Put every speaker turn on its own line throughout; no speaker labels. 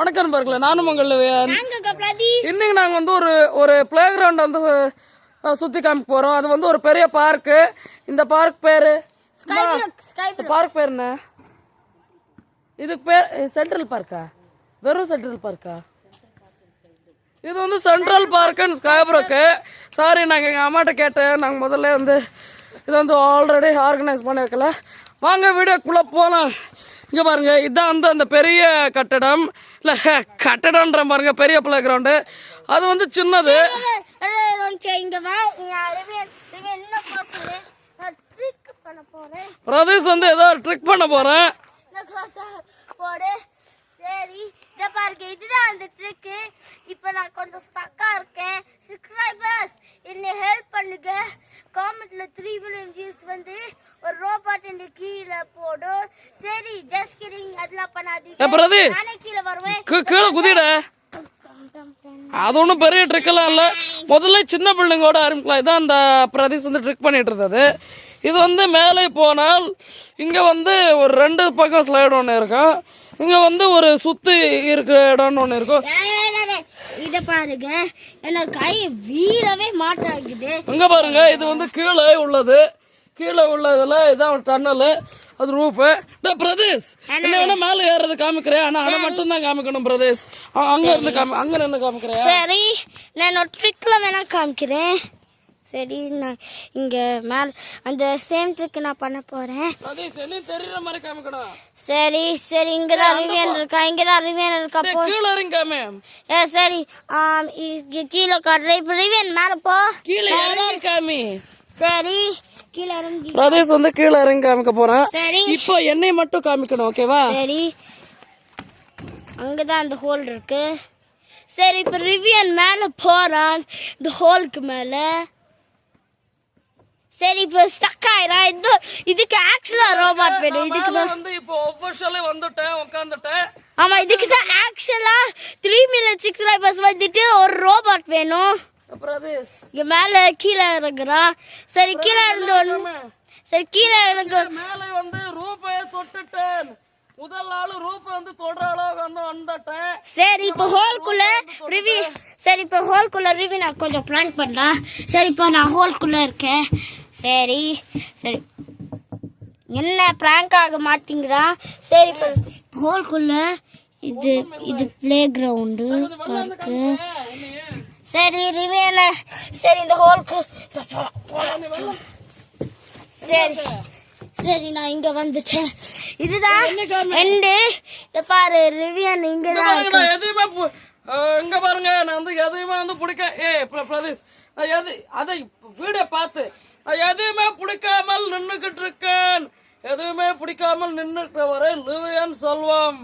வணக்கம் நண்பர்களே, நானும் உங்கள் இன்னைக்கு நாங்கள் வந்து ஒரு பிளே கிரவுண்ட் வந்து சுற்றி காமிக்க போகிறோம். அது வந்து ஒரு பெரிய பார்க்கு. இந்த பார்க் பேர் பார்க் பேர் என்ன? இதுக்கு பேர் சென்ட்ரல் பார்க்கா? வெறும் சென்ட்ரல் பார்க்கா? இது வந்து சென்ட்ரல் பார்க் அண்ட் ஸ்கைப்ரோக்கு. சாரி, நாங்கள் எங்கள் அம்மாட்ட கேட்டேன். நாங்கள் முதல்ல வந்து இதை வந்து ஆல்ரெடி ஆர்கனைஸ் பண்ணி வைக்கல. வாங்க வீடியோக்குள்ளே போகலாம். இங்கே பாருங்க, இதுதான் வந்து அந்த பெரிய கட்டடம். இல்லை கட்டடம்ன்ற பாருங்க, பெரிய பிளே கிரவுண்டு. அது வந்து சின்னது. பிரதேஷ் வந்து ஏதோ ட்ரிக் பண்ண போறேன்.
சரி, இத பாருங்க, இதுதான் அந்த ட்ரிக். இப்போ நான் கொஞ்சம் ஸ்டக்கா இருக்கேன். சப்ஸ்கிரைபர்ஸ் என்னை ஹெல்ப் பண்ணுங்க. காமெண்ட்ல 3 million வியூஸ் வந்து ஒரு ரோபோட் இந்த கீழே போடும். சரி, ஜஸ்ட் கிடிங், அதெல்லாம் பண்ணாதீங்க.
பிரதேஷ்
நானே கீழே வருவேன்.
கீழே குதிட. அது ஒன்றும் பெரிய ட்ரிக் எல்லாம் இல்லை. முதல்ல சின்ன பில்டிங்கோட ஆரம்பிக்கலாம். இதான் அந்த பிரதேஷ் வந்து ட்ரிக் பண்ணிட்டு இருந்தது. இது வந்து மேலே போனால் இங்கே வந்து ஒரு 2 பக்கம் ஸ்லைடு ஒன்று இருக்கும். இங்க வந்து ஒரு சுத்தி இருக்கிற இடம் ஒண்ணு இருக்கும்.
இத பாருங்க, என்ன கை வீரவே மாட்டாகுது.
இங்க பாருங்க, இது வந்து கீழே உள்ளது. கீழே உள்ளதுல இதான் டன்னல், அது ரூஃப். பிரதேஷ் என்ன வேணா மேல ஏறது காமிக்கிறேன். ஆனா அதை மட்டும் தான் காமிக்கணும் பிரதேஷ். அங்க இருந்து அங்க நின்று காமிக்கிறேன்.
சரி, நான் ஒரு ட்ரிக்ல வேணா காமிக்கிறேன். சரி, நான் இங்க மேல அந்த சேம் ட்ரிக் நான் பண்ண போறேன்.
தெரியற மாதிரி காமிக்கணும்.
சரி சரி, இங்கதான் ரிவியன் இருக்கா. இங்கதான் ரிவியன் இருக்கா.
கீழ இறங்க மேம்.
சரி, கீழே காட்டுறேன். இப்ப ரிவியன் மேல போ.
கீழே இறங்கி காமி.
சரி, கீழே இறங்கி.
பிரதேஷ் வந்து கீழே இறங்கி காமிக்க போறேன். சரி, இப்போ என்னை மட்டும் காமிக்கணும். ஓகேவா?
சரி, அங்கதான் அந்த ஹோல் இருக்கு. சரி, இப்ப ரிவியன் மேல போறான், இந்த ஹோலுக்கு மேல. சரி, இப்போ ஸ்டக் ஆயிரா. இதுக்கு ஆக்சுவலா ரோபோட் வேணும். இதுக்கு தான்
வந்து இப்போ ஆபீஷியலா வந்துட்டேன், உட்கார்ந்துட்டேன்.
ஆமா, இதுக்கு தான் ஆக்சுவலா 3 million சப்ஸ்கிரைபர்ஸ் வந்துட்டு ஒரு ரோபோட் வேணும்.
பிரதேஷ்
இங்க மேல கீழே இறங்குறா. சரி, கீழே இருந்து சரி, கீழே இறங்கு.
மேல வந்து ரூஃபை தொட்டுட்டேன். முதல் நாள் ரூஃப் வந்து தொடுற அளவுக்கு வந்து வந்துட்டேன்.
சரி, இப்போ ஹோல்குள்ள ரிவி. சரி, இப்போ ஹோல்குள்ள ரிவி நான் கொஞ்சம் பிளான் பண்றேன். சரி, இப்போ நான் ஹோல்குள்ள இருக்கேன். சரி சரி, என்ன பிராங்க் ஆக மாட்டேங்கிறா. சரி, இப்போ ஹோல்குள்ள இது பிளே கிரவுண்டு பார்க்கு. சரி, ரிவியல. சரி, இந்த ஹோல்க்கு. சரி சரி, நான் இங்க வந்துட்டேன். இதுதான் எண்டு. இத பாரு, ரிவியன் இங்கதான் இருக்கு.
எதுவுமே இங்க பாருங்க, நான் வந்து எதுவுமே வந்து பிடிக்க பிரதேஷ் அதை வீடியோ பார்த்து எதுவுமே பிடிக்காமல் நின்னுகிட்டு இருக்கேன். எதுவுமே பிடிக்காமல் நின்னுட்டு வரை லிவியன் செல்வம்.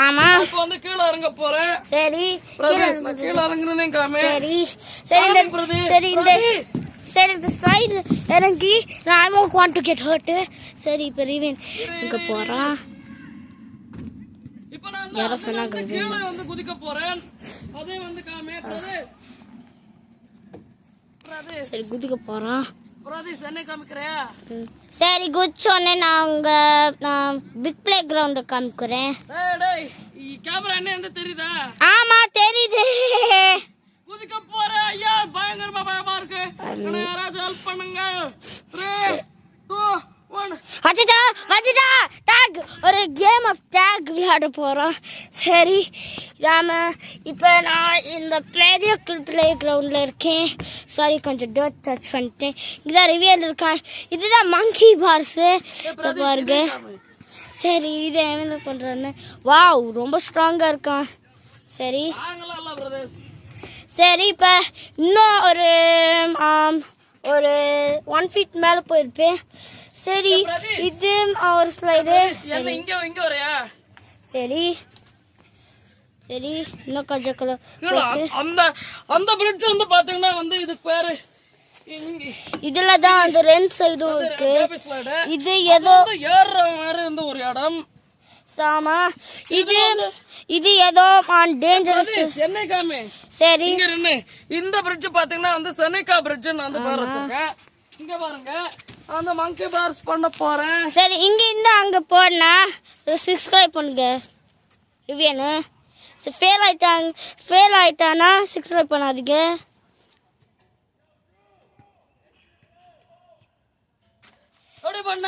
ஆமா,
இப்ப வந்து கீழே இறங்க போறேன்.
சரி
பிரதேஷ், நான் கீழே இறங்குறேன் காமி.
சரி சரி, சரி, இந்த சைடுல இறங்கி. I don't want to get hurt. சரி, இப்ப ரிவியன் இங்க போறான்.
இப்போ நான் யார சொன்னாங்க கீழே வந்து குதிக்க போறேன். அதே வந்து காமி. பிரதேஷ்
சரி, குதிக்க போறான்.
பிரதேஷ் என்ன காமிக்கறியா?
சரி, குச்சோனே நான் உங்க பிக் பிளே கிரவுண்ட் காமிக்கிறேன்.
டேய் கேமரா என்ன வந்து தெரியுதா?
ஆமா, தெரியுது.
குதிக்க போறேன். ஐயா, பயங்கரமா பயமா இருக்கு. யாராச்சும் ஹெல்ப் பண்ணுங்க. 3 2 1.
அச்சா வந்துடா. டாக், ஒரு கேம் ஆஃப் டாக் விளையாட போறோம். சரி, நாம இப்ப நான் இந்த பிளே கிரவுண்ட்ல இருக்கேன். சாரி, கொஞ்சம் டர்ட் டச் பண்ணிட்டேன். இங்கதான் ரிவியன் இருக்கான். இதுதான் மங்கி பார்ஸ் பாருங்க. சரி, இது என்ன பண்றான்னு. வாவ், ரொம்ப ஸ்ட்ராங்கா இருக்கான். சரி சரி, இப்ப இன்னும் ஒரு 1 feet மேல போயிருப்பேன். சரி, இது ஒரு ஸ்லைடு.
இங்க வரையா?
சரி சரி, இன்னும் கொஞ்சம்
அந்த பிரிட்ஜ் வந்து பாத்தீங்கன்னா வந்து இதுக்கு பேரு
இதுலதான் அந்த 2 சைடும் இருக்கு. இது ஏதோ
ஏறுற மாதிரி இருந்த ஒரு இடம்.
சாமா, இது ஏதோ டேஞ்சரஸ்.
என்ன காமி.
சரி,
இங்க நின்னு இந்த பிரிட்ஜ் பாத்தீங்கன்னா வந்து செனிகா பிரிட்ஜ்னு வந்து பேர் வச்சிருக்கேன். இங்க பாருங்க, அந்த மங்கி பார்ஸ் பண்ண போறேன்.
சரி, இங்க இருந்து அங்க போனா சப்ஸ்கிரைப் பண்ணுங்க ரிவியன். ஃபெயில் ஆயிட்டானா 6 லைக் பண்ணாதீங்க.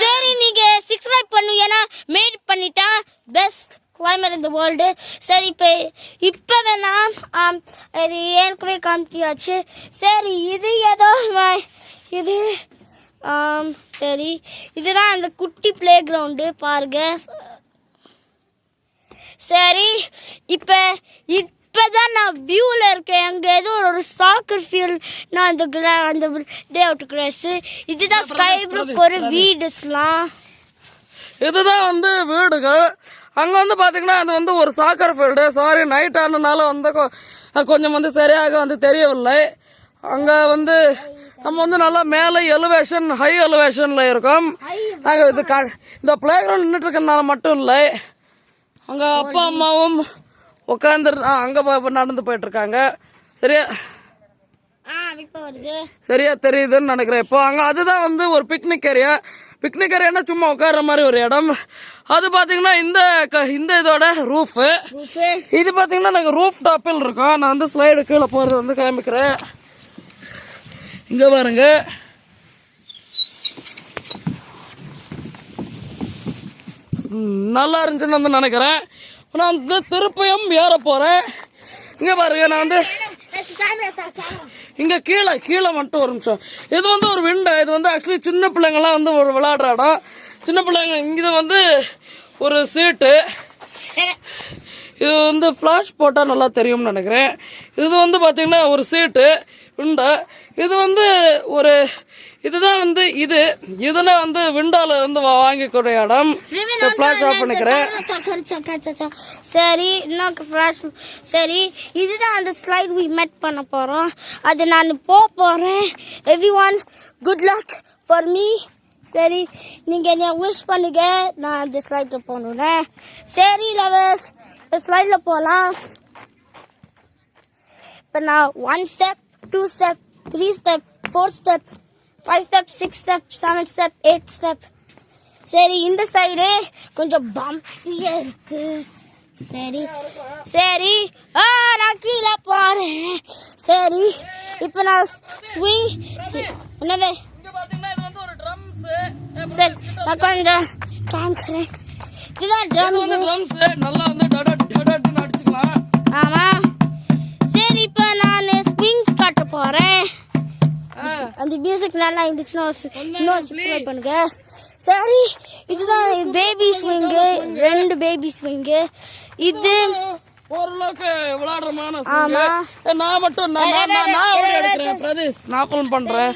சரி நீங்க 6 லைக் பண்ணுவீங்கன்னா மேட் பண்ணிட்டா best climber in the world. சரி இப்போ வேணா இது ஏற்கனவே காமிச்சியாச்சு. சரி இது ஏதோ இது சரி இதுதான் அந்த குட்டி பிளே கிரவுண்டு பாருங்க. சரி இப்பதான் நான் வியூல இருக்கேன். அங்க ஏதோ ஒரு சாக்கர் ஃபீல்ட். நான் அந்த டே அவுட் கிராஸ். இதுதான் ஸ்கை ப்ரூக் ஒரு வீடுஸ்லாம்.
இதுதான் வந்து வீடுகள். அங்க வந்து பாத்தீங்கன்னா அது வந்து ஒரு சாக்கர் ஃபீல்டு. சாரி நைட் ஆனதுனால வந்து கொஞ்சம் வந்து சரியாக வந்து தெரியவில்லை. அங்க வந்து நம்ம வந்து நல்லா மேலே எலிவேஷன் ஹை எலிவேஷன்ல இருக்கோம். நாங்கள் இந்த பிளே கிரவுண்ட் நின்றுட்டு இருக்கிறதுனால மட்டும் இல்லை, அங்க அப்பா அம்மாவும் உட்காந்து அங்க நடந்து போயிட்டு இருக்காங்க. சரியா சரியா தெரியுதுன்னு நினைக்கிறேன். இப்போ அங்க அதுதான் வந்து ஒரு பிக்னிக் ஏரியா. பிக்னிக் ஏரியானா சும்மா உட்கார்ற மாதிரி ஒரு இடம். அது பாத்தீங்கன்னா இந்த இதோட ரூஃப். இது பாத்தீங்கன்னா நாங்க ரூஃப் டாப்பில் இருக்கோம். நான் வந்து ஸ்லைடு கீழே போறது வந்து காமிக்கிறேன். இங்க பாருங்க, நல்லா இருந்துச்சுன்னு வந்து நினைக்கிறேன். நான் வந்து திருப்பியும் ஏற போறேன். இங்க பாருங்க, நான் வந்து இங்க கீழே மட்டும் ஒரு நிமிஷம். இது வந்து ஒரு விண்டோ. இது வந்து ஆக்சுவலி சின்ன பிள்ளைங்கலாம் வந்து ஒரு விளையாடுற இடம். சின்ன பிள்ளைங்க இங்க வந்து ஒரு சீட்டு. இது வந்து ஃபிளாஷ் போட்டா நல்லா தெரியும்னு நினைக்கிறேன். இது வந்து பாத்தீங்கன்னா ஒரு சீட்டு விண்டோ. இது வந்து ஒரு இதுதான் வந்து இதுல வந்து விண்டோல இருந்து வாங்கிக்கூடிய இடம். ஃபிளாஷ் ஆஃப் பண்ணிக்கிறேன்.
சரி இன்னொரு ஃபிளாஷ். சரி இதுதான் அந்த ஸ்லைட் வி மெட் பண்ண போறோம். அது நான் போறேன். Everyone good luck for me. சரி நீங்க என்ன விஷ் பண்ணுங்க, நான் அந்த ஸ்லைட்ல போகணும். சரி லவர்ஸ், ஸ்லைட்ல போலாம். இப்போ நான் 1 step 2 step 3 step 4 step 5 step 6 step 7 step 8 step. சரி இந்த சைடு கொஞ்சம் பம்பியா இருக்கு. சரி நான் கீழே போறேன். சரி இப்போ நான் ஸ்விங் என்னது சரி நான் கொஞ்சம் காமிக்கிறேன். இதுதான் ட்ரம்ஸ்.
நல்லா வந்து அடிச்சுக்கலாம்.
ஆமா. சரி இப்போ நான் ஸ்விங்ஸ் காட்ட போறேன். அந்த மியூசிக் நல்லா இருந்துச்சுன்னா இன்னும் சப்ஸ்கிரைப் பண்ணுங்க. சரி இதுதான் பேபி ஸ்விங்கு, 2 பேபி ஸ்விங்கு. இது
ஓரளவுக்கு விளையாடுறமான. ஆமா, நான் மட்டும் நான் பிரதேஷ் நான் ஃபில்ம் பண்றேன்.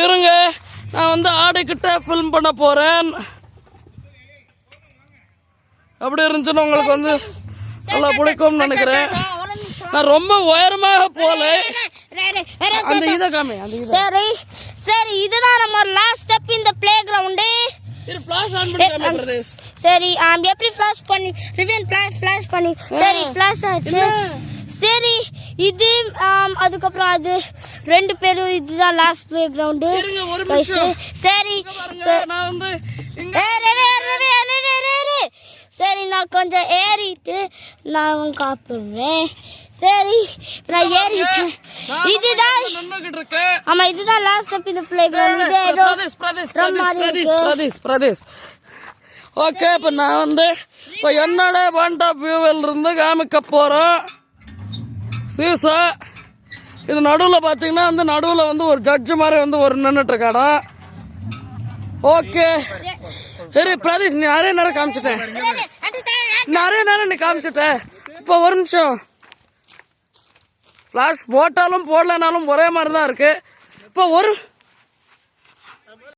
இருங்க, நான் வந்து ஆடிக்கிட்ட ஃபில்ம் பண்ண போறேன். அப்படி இருந்துச்சுன்னு உங்களுக்கு வந்து நல்லா பிடிக்கும்னு நினைக்கிறேன். நான் ரொம்ப உயரமாக போல. அந்த இத காமி அந்த இத.
சரி இதுதான் நம்ம லாஸ்ட் ஸ்டெப் இந்த பிளே கிரவுண்ட்.
இது ஃபிளாஷ் ஆன் பண்ணி பிரதேஷ்.
சரி எப்படி ஃபிளாஷ் பண்ணி ரிவன் ஃபிளாஷ் பண்ணி. சரி ஃபிளாஷ் ஆச்சு. சரி இது அதுக்கப்புறம் அது 2 பேரும் இதுதான் லாஸ்ட் பிளே கிரவுண்ட். சரி
நான் வந்து
சரி நான் கொஞ்சம் ஏறிட்டு நான் காப்பிடுறேன். சரி நான் ஏறிட்டேன். இதுதான் ஆமா இதுதான் லாஸ்ட் ஸ்டெப் இந்த பிளே கிரவுண்ட்.
பிரதேஷ் ஓகே. இப்போ நான் வந்து இப்போ என்னோட பாயிண்ட் ஆஃப் வியூவில் இருந்து காமிக்க போறோம். சீசா இது நடுவில் பார்த்தீங்கன்னா அந்த நடுவில் வந்து ஒரு ஜட்ஜு மாதிரி வந்து ஒரு நின்றுட்டு இருக்காடா. ஓகே சரி பிரதீஷ், நீ நிறைய நேரம் காமிச்சிட்டேன். நீ காமிச்சிட்டேன். இப்போ ஒரு நிமிஷம், ஃபிளாஷ் போட்டாலும் போடலனாலும் ஒரே மாதிரி தான் இருக்கு. இப்போ